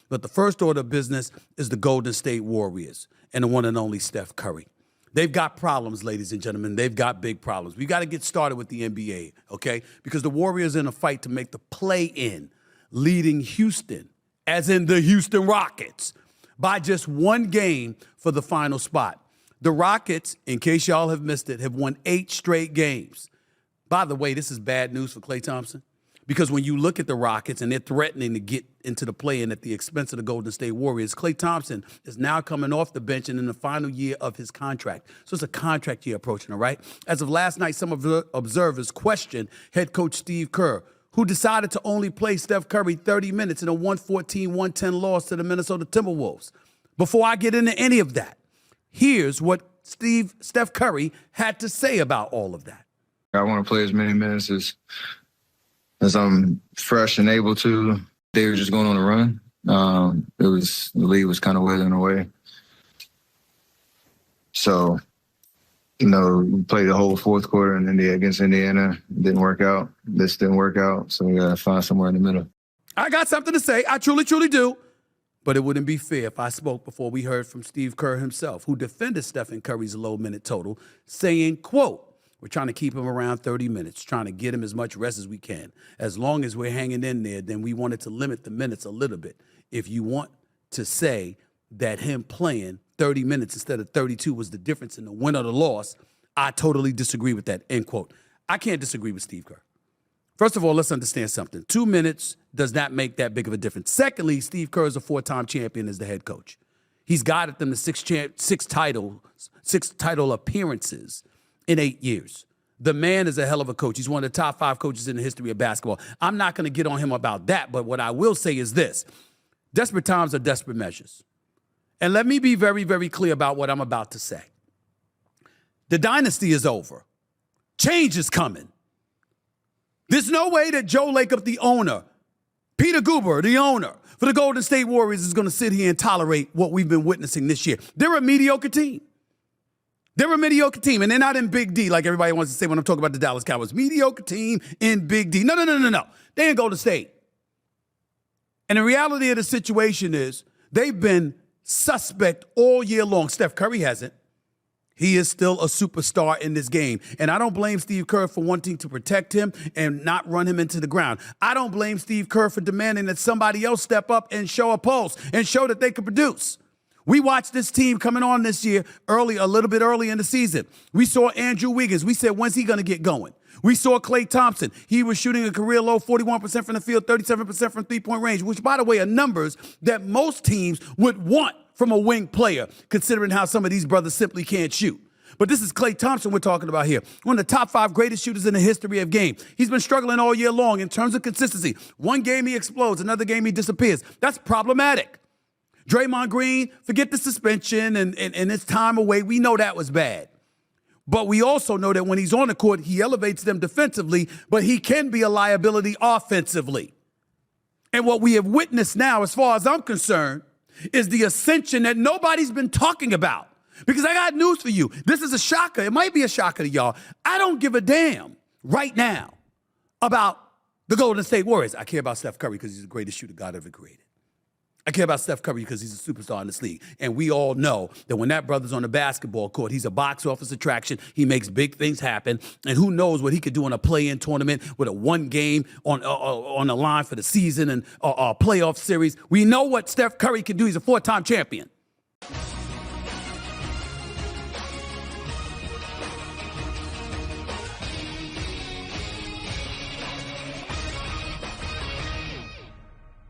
But the first order of business is the Golden State Warriors and the one and only Steph Curry. They've got problems, ladies and gentlemen. They've got big problems. We got to get started with the NBA, okay? Because the Warriors are in a fight to make the play-in, leading Houston, as in the Houston Rockets, by just one game for the final spot. The Rockets, in case y'all have missed it, have won 8 straight games. By the way, this is bad news for Klay Thompson, because when you look at the Rockets and they're threatening to get into the play-in at the expense of the Golden State Warriors, Klay Thompson is now coming off the bench and in the final year of his contract. So it's a contract year approaching, all right? As of last night, some observers questioned head coach Steve Kerr, who decided to only play Steph Curry 30 minutes in a 114-110 loss to the Minnesota Timberwolves. Before I get into any of that, here's what Steph Curry had to say about all of that. I want to play as many minutes as I'm fresh and able to. They were just going on a run. The league was kind of withering away. So, we played the whole fourth quarter and against Indiana. It didn't work out. This didn't work out. So we got to find somewhere in the middle. I got something to say. I truly, truly do. But it wouldn't be fair if I spoke before we heard from Steve Kerr himself, who defended Stephen Curry's low minute total, saying, quote, "We're trying to keep him around 30 minutes, trying to get him as much rest as we can. As long as we're hanging in there, then we wanted to limit the minutes a little bit. If you want to say that him playing 30 minutes instead of 32 was the difference in the win or the loss, I totally disagree with that," end quote. I can't disagree with Steve Kerr. First of all, let's understand something. 2 minutes does not make that big of a difference. Secondly, Steve Kerr is a 4-time champion as the head coach. He's guided them to six title appearances in 8 years. The man is a hell of a coach. He's one of the top 5 coaches in the history of basketball. I'm not going to get on him about that, but what I will say is this. Desperate times are desperate measures. And let me be very, very clear about what I'm about to say. The dynasty is over. Change is coming. There's no way that Joe Lacob, the owner, Peter Guber, the owner for the Golden State Warriors, is going to sit here and tolerate what we've been witnessing this year. They're a mediocre team. They're a mediocre team, and they're not in Big D like everybody wants to say when I'm talking about the Dallas Cowboys. Mediocre team in Big D. No. They ain't Golden State. And the reality of the situation is they've been suspect all year long. Steph Curry hasn't. He is still a superstar in this game. And I don't blame Steve Kerr for wanting to protect him and not run him into the ground. I don't blame Steve Kerr for demanding that somebody else step up and show a pulse and show that they can produce. We watched this team coming on this year a little bit early in the season. We saw Andrew Wiggins. We said, when's he going to get going? We saw Klay Thompson. He was shooting a career low 41% from the field, 37% from three-point range, which, by the way, are numbers that most teams would want from a wing player, considering how some of these brothers simply can't shoot. But this is Klay Thompson we're talking about here, one of the top 5 greatest shooters in the history of game. He's been struggling all year long in terms of consistency. One game he explodes, another game he disappears. That's problematic. Draymond Green, forget the suspension and his time away. We know that was bad. But we also know that when he's on the court, he elevates them defensively, but he can be a liability offensively. And what we have witnessed now, as far as I'm concerned, is the ascension that nobody's been talking about. Because I got news for you. This is a shocker. It might be a shocker to y'all. I don't give a damn right now about the Golden State Warriors. I care about Steph Curry because he's the greatest shooter God ever created. I care about Steph Curry because he's a superstar in this league. And we all know that when that brother's on the basketball court, he's a box office attraction. He makes big things happen. And who knows what he could do in a play-in tournament with a one game on the line for the season and a playoff series. We know what Steph Curry can do. He's a 4-time champion.